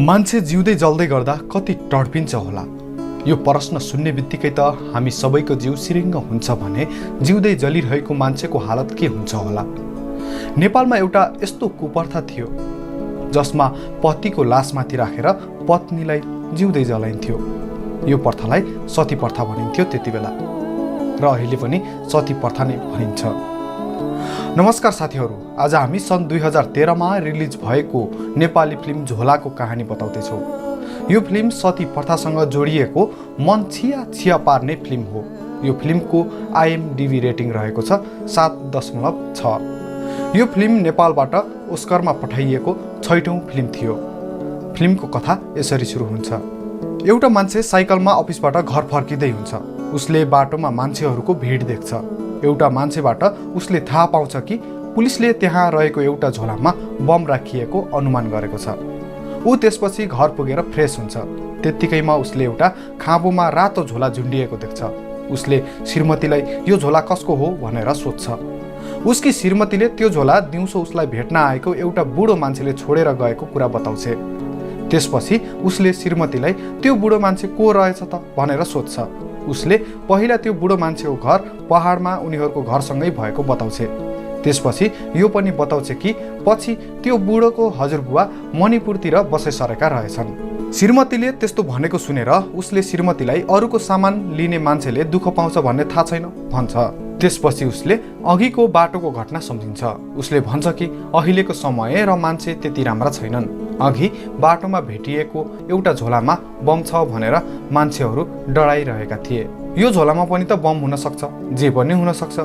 मान्छे जिउँदै जल्दै गर्दा कति तडपिन्छ होला। यो प्रश्न सुन्ने बित्तिकै त हामी सबैको जिउ सिरिङ्ग हुन्छ भने जिउँदै जलिरहेको मान्छेको हालत के हुन्छ होला। नेपालमा एउटा यस्तो कुप्रथा थियो जसमा पतिको लासमाथि राखेर पत्नीलाई जिउँदै जलाइन्थ्यो। यो प्रथालाई सती प्रथा भनिन्थ्यो त्यति बेला, र अहिले पनि सती प्रथा नै भनिन्छ। नमस्कार साथीहरू, आज हामी सन् 2013मा रिलिज भएको नेपाली फिल्म झोलाको कहानी बताउँदैछौँ। यो फिल्म सती प्रथासँग जोडिएको मन छिया पार्ने फिल्म हो। यो फिल्मको IMDb रेटिङ रहेको छ 7.6। यो फिल्म नेपालबाट ओस्करमा पठाइएको 6औं फिल्म थियो। फिल्मको कथा यसरी सुरु हुन्छ। एउटा मान्छे साइकलमा अफिसबाट घर फर्किँदै हुन्छ। उसले बाटोमा मान्छेहरूको भिड देख्छ। एउटा मान्छेबाट उसले थाहा पाउँछ कि पुलिसले त्यहाँ रहेको एउटा झोलामा बम राखिएको अनुमान गरेको छ। ऊ त्यसपछि घर पुगेर फ्रेस हुन्छ। त्यत्तिकैमा उसले एउटा खाँबोमा रातो झोला झुन्डिएको देख्छ। उसले श्रीमतीलाई यो झोला कसको हो भनेर सोध्छ। उसकी श्रीमतीले त्यो झोला दिउँसो उसलाई भेट्न आएको एउटा बुढो मान्छेले छोडेर गएको कुरा बताउँछ। त्यसपछि उसले श्रीमतीलाई त्यो बुढो मान्छे को रहेछ त भनेर सोध्छ। उसले पहिला त्यो बुढो मान्छेको घर पहाडमा उनीहरूको घरसँगै भएको बताउँछ। त्यसपछि यो पनि बताउँछ कि पछि त्यो बुढोको हजुरबुवा मणिपुरतिर बसे सरेका रहेछन्। श्रीमतीले त्यस्तो भनेको सुनेर उसले श्रीमतीलाई अरूको सामान लिने मान्छेले दुःख पाउँछ भन्ने थाहा छैन भन्छ। त्यसपछि उसले अघिको बाटोको घटना सम्झिन्छ। उसले भन्छ कि अहिलेको समय र मान्छे त्यति राम्रा छैनन्। अघि बाटोमा भेटिएको एउटा झोलामा बम छ भनेर मान्छेहरू डराइरहेका थिए। यो झोलामा पनि त बम हुन सक्छ, जे पनि हुन सक्छ।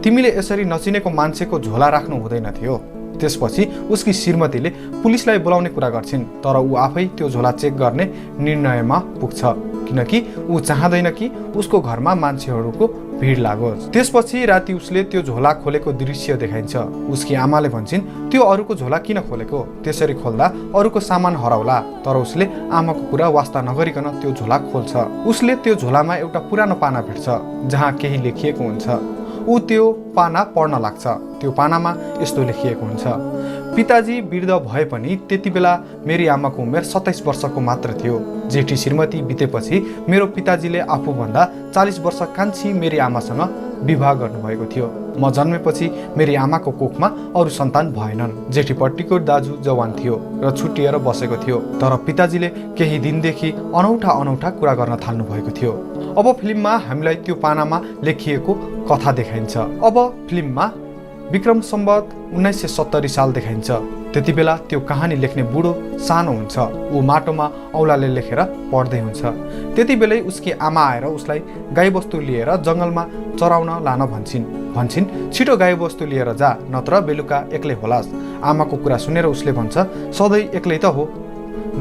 तिमीले यसरी नचिनेको मान्छेको झोला राख्नु हुँदैन थियो। त्यसपछि उसकी श्रीमतीले पुलिसलाई बोलाउने कुरा गर्छिन्, तर ऊ आफै त्यो झोला चेक गर्ने निर्णयमा पुग्छ, किनकि ऊ चाहँदैन कि उसको घरमा मान्छेहरूको भिड लागोस्। त्यसपछि राति उसले त्यो झोला खोलेको दृश्य देखाइन्छ। उसकी आमाले भन्छन् त्यो अरूको झोला किन खोलेको, त्यसरी खोल्दा अरूको सामान हराउला। तर उसले आमाको कुरा वास्ता नगरिकन त्यो झोला खोल्छ। उसले त्यो झोलामा एउटा पुरानो पाना भेट्छ जहाँ केही लेखिएको हुन्छ। ऊ त्यो पाना पढ्न लाग्छ। त्यो पानामा यस्तो लेखिएको हुन्छ, पिताजी वृद्ध भए पनि त्यति बेला मेरी आमाको उमेर 27 वर्षको मात्र थियो। जेठी श्रीमती बितेपछि मेरो पिताजीले आफूभन्दा 40 वर्ष कान्छी मेरी आमासँग विवाह गर्नुभएको थियो। म जन्मेपछि मेरी आमाको कोखमा अरू सन्तान भएनन्। जेठीपट्टिको दाजु जवान थियो र छुट्टिएर बसेको थियो, तर पिताजीले केही दिनदेखि अनौठा कुरा गर्न थाल्नु भएको थियो। अब फिल्ममा हामीलाई त्यो पानामा लेखिएको कथा देखाइन्छ। अब फिल्ममा विक्रम सम्वत 1970 साल देखाइन्छ। त्यति बेला त्यो कहानी लेख्ने बुढो सानो हुन्छ। ऊ माटोमा औलाले लेखेर पढ्दै हुन्छ। त्यति बेलै उसकी आमा आएर उसलाई गाईबस्तु लिएर जङ्गलमा चराउन लान भन्छन् छिटो गाईबस्तु लिएर जा, नत्र बेलुका एक्लै होलास्। आमाको कुरा सुनेर उसले भन्छ सधैँ एक्लै त हो।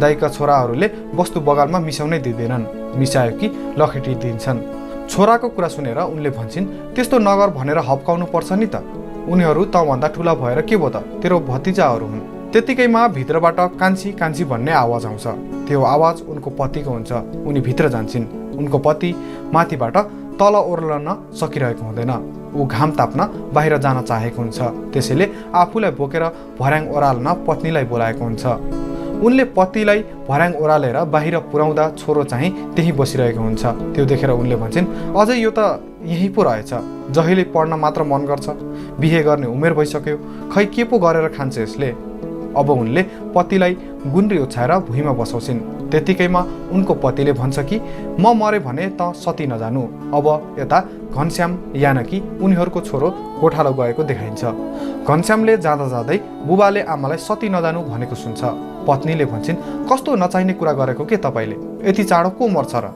दाइका छोराहरूले वस्तु बगालमा मिसाउनै दिँदैनन्, मिसायो कि लखेटी दिन्छन्। छोराको कुरा सुनेर उनले भन्छन् त्यस्तो नगर भनेर हप्काउनु पर्छ नि त। उनीहरू तँभन्दा ठुला भएर के भयो त, तेरो भतिजाहरू हुन्। त्यतिकैमा भित्रबाट कान्छी कान्छी भन्ने आवाज आउँछ। त्यो आवाज उनको पतिको हुन्छ। उनी भित्र जान्छन्। उनको पति माथिबाट तल ओर्लन सकिरहेको हुँदैन। ऊ घाम ताप्न बाहिर जान चाहेको हुन्छ। त्यसैले आफूलाई बोकेर भर्याङ ओह्राल्न पत्नीलाई बोलाएको हुन्छ। उनले पतिलाई भर्याङ ओह्रालेर बाहिर पुर्याउँदा छोरो चाहिँ त्यही बसिरहेको हुन्छ। त्यो देखेर उनले भन्छन् अझै यो त यहीँ पो रहेछ, जहिले पढ्न मात्र मन गर्छ, बिहे गर्ने उमेर भइसक्यो, खै के पो गरेर खान्छ यसले। अब उनले पतिलाई गुन्द्री ओछ्याएर भुइँमा बसाउँछिन्। त्यतिकैमा उनको पतिले भन्छ कि म मरे भने त सती नजानु। अब यता घनश्याम यानकी उनीहरूको छोरो गोठालो गएको देखाइन्छ। घनश्यामले जाँदा जाँदै बुबाले आमालाई सती नजानु भनेको सुन्छ। पत्नीले भन्छन् कस्तो नचाहिने कुरा गरेको के तपाईँले, यति चाँडो को मर्छ र।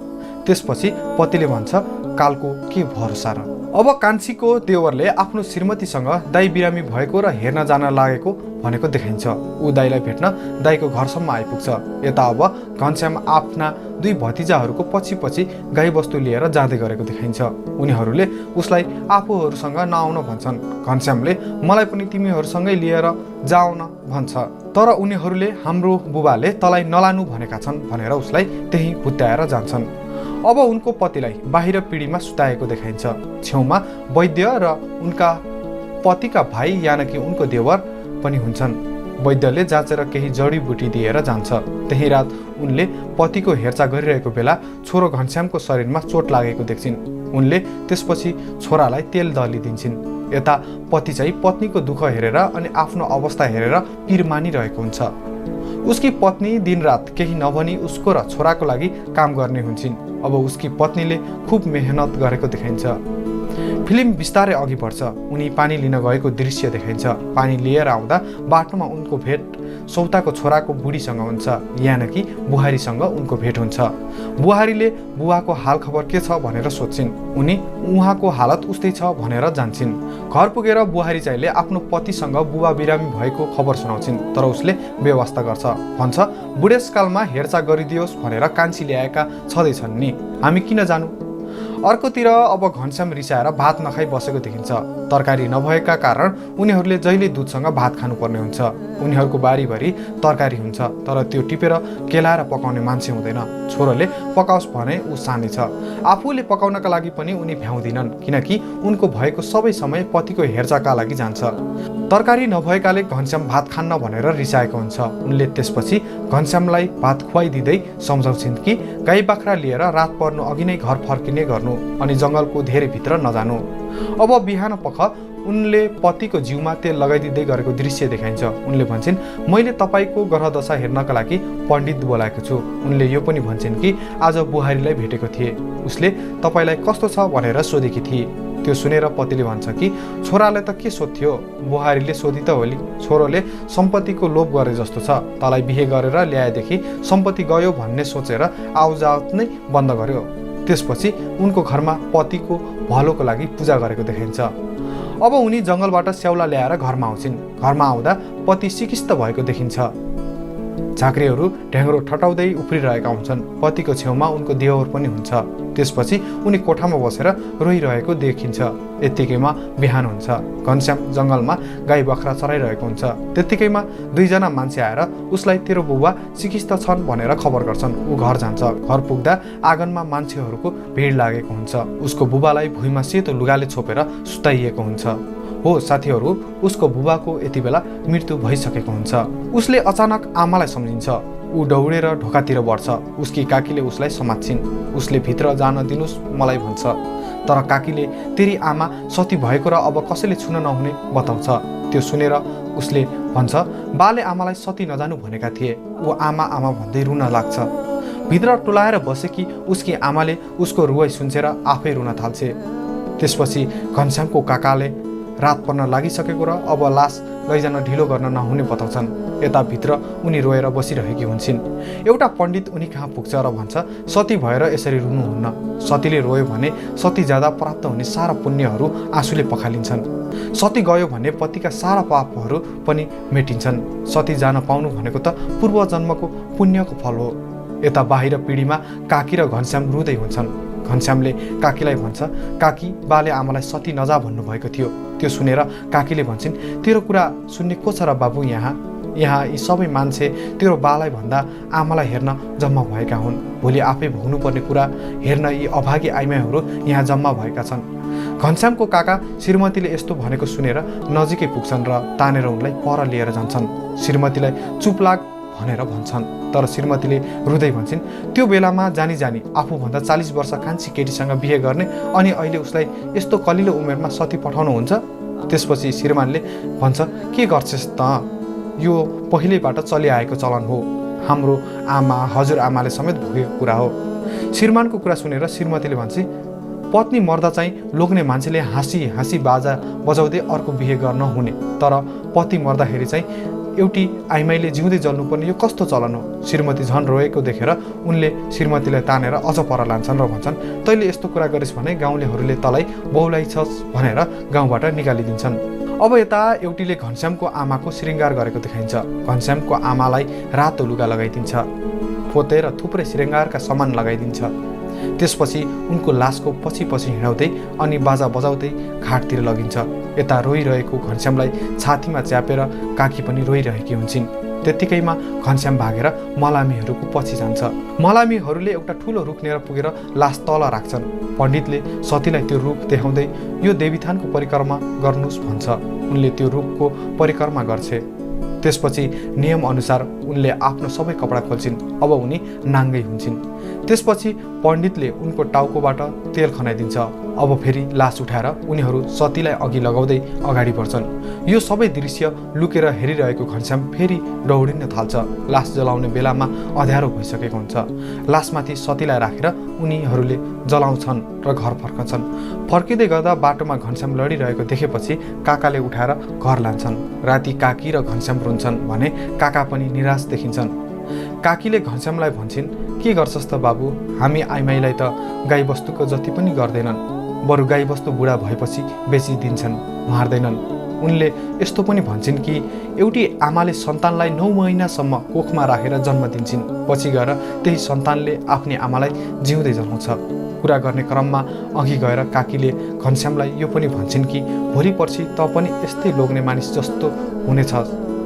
त्यसपछि पतिले भन्छ कालको के भरोसा र। अब कान्छीको देवरले आफ्नो श्रीमतीसँग दाइ बिरामी भएको र हेर्न जान लागेको भनेको देखाइन्छ। ऊ दाइलाई भेट्न दाइको घरसम्म आइपुग्छ। यता अब घनश्याम आफ्ना दुई भतिजाहरूको पछि गाईबस्तु लिएर जाँदै गरेको देखाइन्छ। उनीहरूले उसलाई आफूहरूसँग नआउन भन्छन्। घनश्यामले मलाई पनि तिमीहरूसँगै लिएर जाऊ न भन्छ, तर उनीहरूले हाम्रो बुबाले तँलाई नलानु भनेका छन् भनेर उसलाई त्यही हुत्याएर जान्छन्। अब उनको पतिलाई बाहिर पिँढीमा सुताएको देखाइन्छ। छेउमा वैद्य र उनका पतिका भाइ यानकि उनको देवर पनि हुन्छन्। वैद्यले जाँचेर केही जडीबुटी दिएर जान्छ। त्यही रात उनले पतिको हेरचाह गरिरहेको बेला छोरो घनश्यामको शरीरमा चोट लागेको देख्छिन्। उनले त्यसपछि छोरालाई तेल दलिदिन्छन्। यता पति चाहिँ पत्नीको दुःख हेरेर अनि आफ्नो अवस्था हेरेर पिर मानिरहेको हुन्छ। उसकी पत्नी दिनरात केही नभनी उसको र छोराको लागि काम गर्ने हुन्छन्। अब उसकी पत्नीले खूब मेहनत गरेको देखाइन्छ। फिल्म बिस्तारै अघि बढ्छ। उनी पानी लिन गएको दृश्य देखाइन्छ। पानी लिएर आउँदा बाटोमा उनको भेट सौताको छोराको बुढीसँग हुन्छ, यानि कि बुहारीसँग उनको भेट हुन्छ। बुहारीले बुवाको हाल खबर के छ भनेर सोध्छिन्। उनी उहाँको हालत उस्तै छ भनेर जान्छन्। घर पुगेर बुहारी चाहिँले आफ्नो पतिसँग बुवा बिरामी भएको खबर सुनाउँछिन्, तर उसले बेवास्ता गर्छ। भन्छ बुढेसकालमा हेरचाह गरिदियोस् भनेर कान्छी ल्याएका छँदैछन् नि, हामी किन जानु। अर्कोतिर अब घनश्याम रिसाएर भात नखाई बसेको देखिन्छ। तरकारी नभएका कारण उनीहरूले जहिले दुधसँग भात खानुपर्ने हुन्छ। उनीहरूको बारीभरि तरकारी हुन्छ, तर त्यो टिपेर केलाएर पकाउने मान्छे हुँदैन। छोरोले पकाओस् भने ऊ सानै छ। आफूले पकाउनका लागि पनि उनी भ्याउँदिनन्, किनकि उनको भएको सबै समय पतिको हेरचाहका लागि जान्छ। तरकारी नभएकाले घनश्याम भात खान्न भनेर रिसाएको हुन्छ। उनले त्यसपछि घनश्यामलाई भात खुवाइदिँदै सम्झाउँछिन् कि गाई बाख्रा लिएर रात पर्नु अघि नै घर फर्किने गर्नु अनि जङ्गलको धेरै भित्र नजानु। अब बिहान पख उनले पतिको जिउमा तेल लगाइदिँदै गरेको दृश्य देखाइन्छ। उनले भन्छन् मैले तपाईँको ग्रहदशा हेर्नका लागि पण्डित बोलाएको छु। उनले यो पनि भन्छन् कि आज बुहारीलाई भेटेको थिए, उसले तपाईँलाई कस्तो छ भनेर सोधेकी थिए। त्यो सुनेर पतिले भन्छ कि छोरालाई त के सोध्थ्यो, बुहारीले सोधी त होली। छोरोले सम्पत्तिको लोभ गरे जस्तो छ, तँलाई बिहे गरेर ल्याएदेखि सम्पत्ति गयो भन्ने सोचेर आउजाउत नै बन्द गर्यो। त्यसपछि उनको घरमा पतिको भलोको लागि पूजा गरेको देखाइन्छ। अब उनी जङ्गलबाट स्याउला ल्याएर घरमा आउँछिन्। घरमा आउँदा पति सिकिस्त भएको देखिन्छ। झाँक्रीहरू ढ्याङ्ग्रो ठटाउँदै उफ्रिरहेका हुन्छन्। पतिको छेउमा उनको देवर पनि हुन्छ। त्यसपछि उनी कोठामा बसेर रोइरहेको देखिन्छ। यत्तिकैमा बिहान हुन्छ। घनश्याम जङ्गलमा गाई बाख्रा चराइरहेको हुन्छ। त्यत्तिकैमा दुईजना मान्छे आएर उसलाई तेरो बुबा सिकिस्त छन् भनेर खबर गर्छन्। ऊ घर जान्छ। घर पुग्दा आँगनमा मान्छेहरूको भिड लागेको हुन्छ। उसको बुबालाई भुइँमा सेतो लुगाले छोपेर सुताइएको हुन्छ। हो साथीहरू, उसको बुबाको यति बेला मृत्यु भइसकेको हुन्छ। उसले अचानक आमालाई सम्झिन्छ। ऊ दौडेर ढोकातिर बढ्छ। उसकी काकीले उसलाई समात्छिन्। उसले भित्र जान दिनुस् मलाई भन्छ, तर काकीले तेरी आमा सती भएको र अब कसैले छुन नहुने बताउँछ। त्यो सुनेर उसले भन्छ बाले आमालाई सती नजानु भनेका थिए। ऊ आमा आमा भन्दै रुन लाग्छ। भित्र टोलाएर बसेकी उसकी आमाले उसको रुवाई सुन्छेर आफै रुन थाल्छे। त्यसपछि घनश्यामको काकाले रात पर्न लागिसकेको र अब लास लैजान ढिलो गर्न नहुने बताउँछन्। यता भित्र उनी रोएर बसिरहेकी हुन्छन्। एउटा पण्डित उनी कहाँ पुग्छ र भन्छ सती भएर यसरी रुनुहुन्न। सतीले रोयो भने सती जाँदा प्राप्त हुने सारा पुण्यहरू आँसुले पखालिन्छन्। सती गयो भने पतिका सारा पापहरू पनि मेटिन्छन्। सती जान पाउनु भनेको त पूर्व जन्मको पुण्यको फल हो। यता बाहिर पिँढीमा काकी र घनश्याम रुँदै हुन्छन्। घनश्यामले काकीलाई भन्छ काकी बाले आमालाई सती नजा भन्नुभएको थियो। त्यो सुनेर काकीले भन्छन् तेरो कुरा सुन्ने को छ र बाबु, यहाँ यी सबै मान्छे तेरो बालाई भन्दा आमालाई हेर्न जम्मा भएका हुन्। भोलि आफै भोग्नुपर्ने कुरा हेर्न यी अभागी आइमाईहरू यहाँ जम्मा भएका छन्। घनश्यामको काका श्रीमतीले यस्तो भनेको सुनेर नजिकै पुग्छन् र तानेर उनलाई पर लिएर जान्छन्। श्रीमतीलाई चुप लाग भनेर भन्छन्, तर श्रीमतीले रुँदै भन्छन् त्यो बेलामा जानी जानी आफूभन्दा 40 वर्ष कान्छी केटीसँग बिहे गर्ने अनि अहिले उसलाई यस्तो कलिलो उमेरमा सती पठाउनुहुन्छ। त्यसपछि श्रीमानले भन्छ के गर्छस् त, यो पहिल्यैबाट चलिआएको चलन हो। हाम्रो आमा हजुरआमाले समेत भोगेको कुरा हो। श्रीमानको कुरा सुनेर श्रीमतीले भन्छ पत्नी मर्दा चाहिँ लोग्ने मान्छेले हाँसी हाँसी बाजा बजाउँदै अर्को बिहे गर्न हुने, तर पति मर्दाखेरि चाहिँ एउटी आइमाईले जिउँदै जल्नुपर्ने यो कस्तो चलन हो। श्रीमती झन् रोएको देखेर उनले श्रीमतीलाई तानेर अझ पर लान्छन् र भन्छन् तैँले यस्तो कुरा गरिस् भने गाउँलेहरूले तँलाई बहुलाई छस् भनेर गाउँबाट निकालिदिन्छन्। अब यता एउटीले घनश्यामको आमाको श्रृङ्गार गरेको देखाइन्छ। घनश्यामको आमालाई रातो लुगा लगाइदिन्छ, पोते र थुप्रै श्रृङ्गारका सामान लगाइदिन्छ। त्यसपछि उनको लासको पछि पछि हिँडाउँदै अनि बाजा बजाउँदै घाटतिर लगिन्छ। यता रोइरहेको घनश्यामलाई छातीमा च्यापेर काकी पनि रोइरहेकी हुन्छन्। त्यत्तिकैमा घनश्याम भागेर मलामीहरूको पछि जान्छ। मलामीहरूले एउटा ठुलो रुख लिएर पुगेर लास तल राख्छन्। पण्डितले सतीलाई त्यो रुख देखाउँदै यो देवीथानको परिक्रमा गर्नुहोस् भन्छ। उनले त्यो रुखको परिक्रमा गर्छे। त्यसपछि नियमअनुसार उनले आफ्नो सबै कपडा खोल्छिन्। अब उनी नाङ्गै हुन्छन्। त्यसपछि पण्डितले उनको टाउकोबाट तेल खनाइदिन्छ। अब फेरि लास उठाएर उनीहरू सतीलाई अघि लगाउँदै अगाडि बढ्छन्। यो सबै दृश्य लुकेर हेरिरहेको घनश्याम फेरि दौडिन थाल्छ। लास जलाउने बेलामा अँध्यारो भइसकेको हुन्छ। लासमाथि सतीलाई राखेर उनीहरूले जलाउँछन् र घर फर्कन्छन्। फर्किँदै गर्दा बाटोमा घनश्याम लडिरहेको देखेपछि काकाले उठाएर घर लान्छन्। राति काकी र घनश्याम रुन्छन् भने काका पनि निराश देखिन्छन्। काकीले घनश्यामलाई भन्छन्, के गर्छस् त बाबु, हामी आइमाईलाई त गाईबस्तुको जति पनि गर्दैनन्, बरु गाईबस्तु बुढा भएपछि बेचिदिन्छन्, मार्दैनन्। उनले यस्तो पनि भन्छन् कि एउटी आमाले सन्तानलाई 9 महिनासम्म कोखमा राखेर जन्म दिन्छन्, पछि गएर त्यही सन्तानले आफ्नी आमालाई जिउँदै जलाउँछ। कुरा गर्ने क्रममा अघि गएर काकीले घनश्यामलाई यो पनि भन्छन् कि भोलि पर्सि त पनि यस्तै लोग्ने मानिस जस्तो हुनेछ,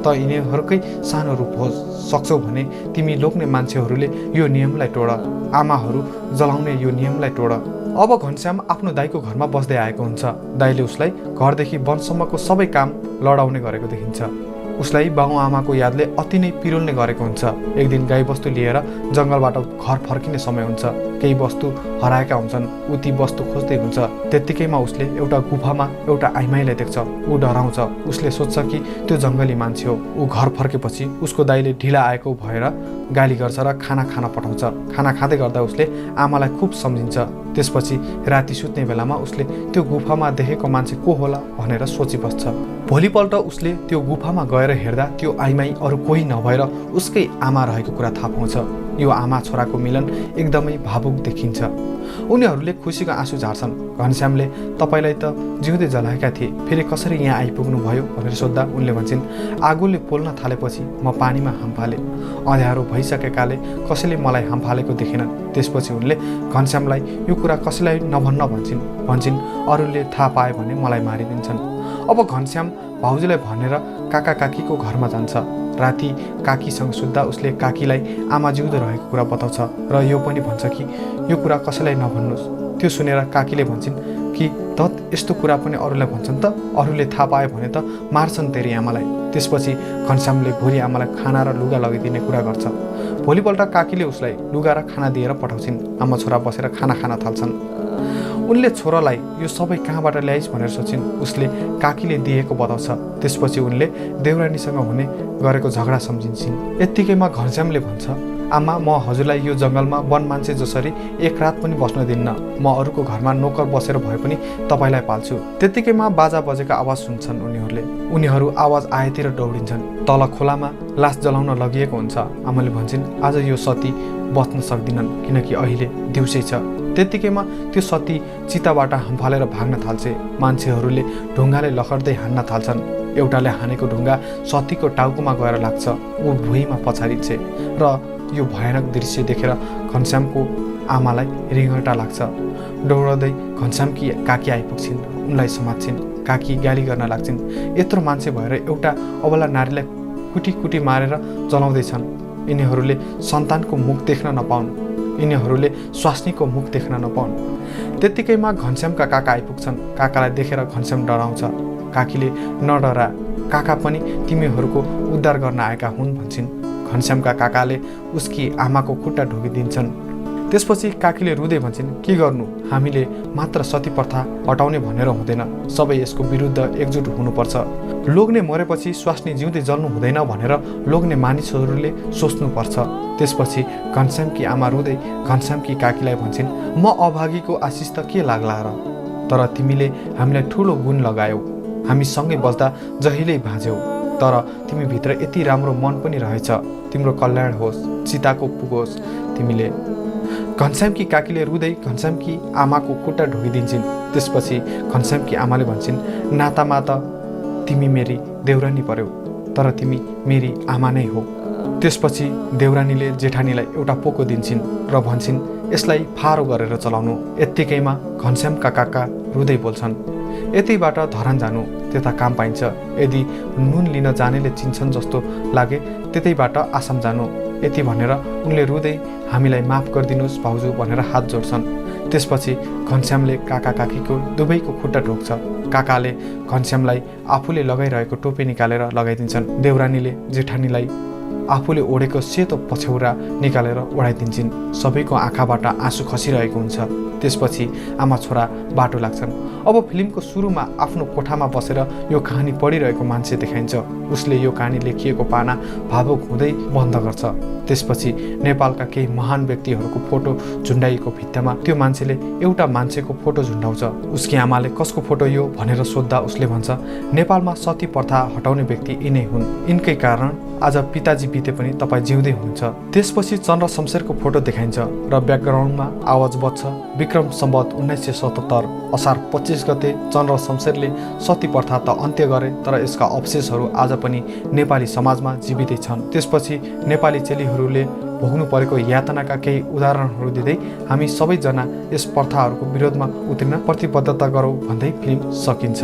त यिनीहरूकै सानो रूप हो सक्छौ भने तिमी लोग्ने मान्छेहरूले यो नियमलाई तोड, आमाहरू जलाउने यो नियमलाई तोड। अब घनश्याम आफ्नो दाइको घरमा बस्दै आएको हुन्छ। दाइले उसलाई घरदेखि वनसम्मको सबै काम लडाउने गरेको देखिन्छ। उसलाई बाबुआमाको यादले अति नै पिरोल्ने गरेको हुन्छ। एक दिन गाईबस्तु लिएर जङ्गलबाट घर फर्किने समय हुन्छ। केही वस्तु हराएका हुन्छन्। ऊ ती वस्तु खोज्दै हुन्छ। त्यत्तिकैमा उसले एउटा गुफामा एउटा आइमाईलाई देख्छ। ऊ डराउँछ। उसले सोच्छ कि त्यो जङ्गली मान्छे हो। ऊ घर फर्केपछि उसको दाइले ढिला आएको भएर गाली गर्छ र खाना खान पठाउँछ। खाना खाँदै गर्दा उसले आमालाई खुब सम्झिन्छ। त्यसपछि राति सुत्ने बेलामा उसले त्यो गुफामा देखेको मान्छे को होला भनेर सोचिबस्छ। भोलिपल्ट उसले त्यो गुफामा गएर हेर्दा त्यो आइमाई अरू कोही नभएर उसकै आमा रहेको कुरा थाहा पाउँछ। यो आमा छोराको मिलन एकदमै भावुक देखिन्छ। उनीहरूले खुसीको आँसु झार्छन्। घनश्यामले तपाईँलाई त जिउँदै जलाएका थिए, फेरि कसरी यहाँ आइपुग्नु भयो भनेर सोद्धा उनले भन्छन्, आगोले पोल्न थालेपछि म पानीमा हामफाले, अँध्यारो भइसकेकाले कसैले मलाई हामफालेको देखेनन्। त्यसपछि उनले घनश्यामलाई यो कुरा कसैलाई नभन्न भन्छन् अरूले थाहा पाए भने मलाई मारिदिन्छन्। अब घनश्याम भाउजूलाई भनेर काका काकीको घरमा जान्छ। राति काकीसँग सुत्दा उसले काकीलाई आमा जिउँदो रहेको कुरा बताउँछ र यो पनि भन्छ कि यो कुरा कसैलाई नभन्नुहोस्। त्यो सुनेर काकीले भन्छन् कि त यस्तो कुरा पनि अरूलाई भन्छन् त, अरूले थाहा पाए भने त मार्छन् तेरी आमालाई। त्यसपछि घनश्यामले भोलि आमालाई खाना र लुगा लगाइदिने कुरा गर्छ। भोलिपल्ट काकीले उसलाई लुगा र खाना दिएर पठाउँछिन्। आमा छोरा बसेर खाना खान थाल्छन्। उनले छोरालाई यो सबै कहाँबाट ल्याइस् भनेर सोचिन्। उसले काकीले दिएको बताउँछ। त्यसपछि उनले देउरानीसँग हुने गरेको झगडा सम्झिन्छन्। यत्तिकैमा घनश्यामले भन्छ, आमा म हजुरलाई यो जङ्गलमा वन मान्छे जसरी एक रात पनि बस्न दिन्न। म अरूको घरमा नोकर बसेर भए पनि तपाईँलाई पाल्छु। त्यत्तिकैमा बाजा बजेको आवाज सुन्छन् उनीहरू आवाज आएतिर दौडिन्छन्। तल खोलामा लास जलाउन लगिएको हुन्छ। आमाले भन्छन्, आज यो सती बच्न सक्दिनन् किनकि अहिले दिउँसै छ। त्यत्तिकैमा त्यो सती चिताबाट हम्फालेर भाग्न थाल्छे। मान्छेहरूले ढुङ्गाले लखड्दै हान्न थाल्छन्। एउटाले हानेको ढुङ्गा सतीको टाउकोमा गएर लाग्छ। ऊ भुइँमा पछारिन्छे र यो भयानक दृश्य देखेर घनश्यामको आमालाई रिङ्गटा लाग्छ। दौडदै घनश्यामकी काकी आइपुग्छिन्। उनलाई समात्छिन्। काकी गाली गर्न लाग्छिन्। यत्रो मान्छे भएर एउटा अबला नारीलाई कुटी कुटी मारेर जलाउँदैछन्। यिनीहरूले सन्तानको मुख देख्न नपाउन्, यिनीहरूले स्वास्नीको मुख देख्न नपाउन्। त्यत्तिकैमा घनश्यामका काका आइपुग्छन्। काकालाई देखेर घनश्याम डराउँछ। काकीले नडरा, काका पनि तिमीहरूको उद्धार गर्न आएका हुन् भन्छन्। घनश्यामका काकाले उसकी आमाको खुट्टा ढोकिदिन्छन्। त्यसपछि काकीले रुँदै भन्छन्, के गर्नु, हामीले मात्र सती प्रथा हटाउने भनेर हुँदैन, सबै यसको विरुद्ध एकजुट हुनुपर्छ। लोग्ने मरेपछि स्वास्नी जिउँदै जल्नु हुँदैन भनेर लोग्ने मानिसहरूले सोच्नुपर्छ। त्यसपछि घनश्यामकी आमा रुँदै घनश्यामकी काकीलाई भन्छन्, म अभागीको आशिष त के लाग्ला र, तर तिमीले हामीलाई ठुलो गुण लगायौ। हामी सँगै बस्दा जहिल्यै भाँज्यौ, तर तिमीभित्र यति राम्रो मन पनि रहेछ। तिम्रो कल्याण होस्, चिताको पुगोस् तिमीले। घनश्यामकी काकीले रुँदै घनश्यामकी आमाको खुट्टा ढोकिदिन्छन्। त्यसपछि घनश्यामकी आमाले भन्छन्, नातामा त तिमी मेरी देउरानी पर्यौ, तर तिमी मेरी आमा नै हो। त्यसपछि देउरानीले जेठानीलाई एउटा पोको दिन्छन् र भन्छन्, यसलाई फारो गरेर चलाउनु। यत्तिकैमा घनश्यामका काका रुँदै बोल्छन्, यतैबाट धरान जानु, त्यता काम पाइन्छ। यदि नुन लिन जानेले चिन्छन् जस्तो लागे त्यतैबाट आसाम जानु। यति भनेर उनले रुँदै हामीलाई माफ गरिदिनुहोस् भाउजू भनेर हात जोड्छन्। त्यसपछि घनश्यामले काका काकीको दुवैको खुट्टा ठोक्छ। काकाले घनश्यामलाई आफूले लगाइरहेको टोपी निकालेर लगाइदिन्छन्। देउरानीले जेठानीलाई आफूले ओढेको सेतो पछ्यौरा निकालेर ओढाइदिन्छन्। सबैको आँखाबाट आँसु खसिरहेको हुन्छ। त्यसपछि आमा छोरा बाटो लाग्छन्। अब फिल्मको सुरुमा आफ्नो कोठामा बसेर यो कहानी पढिरहेको मान्छे देखाइन्छ। उसले यो कहानी लेखिएको पाना भावुक हुँदै बन्द गर्छ। त्यसपछि नेपालका केही महान व्यक्तिहरूको फोटो झुन्डाइएको भित्तामा त्यो मान्छेले एउटा मान्छेको फोटो झुन्डाउँछ। उसकी आमाले कसको फोटो यो भनेर सोद्धा उसले भन्छ, नेपालमा सती प्रथा हटाउने व्यक्ति यिनै हुन्। यिनकै कारण आज पिताजी बिते पनि तपाईँ जिउँदै हुनुहुन्छ। त्यसपछि चन्द्र शमशेरको फोटो देखाइन्छ र ब्याकग्राउन्डमा आवाज बज्छ, विक्रम सम्वत 1977 असार 25 गते चन्द्र शमशेरले सती प्रथा त अन्त्य गरे, तर यसका अवशेषहरू आज पनि नेपाली समाजमा जीवितै छन्। त्यसपछि नेपाली चेलीहरूले भोग्नु परेको यातनाका केही उदाहरणहरू दिँदै हामी सबैजना यस प्रथाहरूको विरोधमा उत्रिन प्रतिबद्धता गरौँ भन्दै फिल्म सकिन्छ।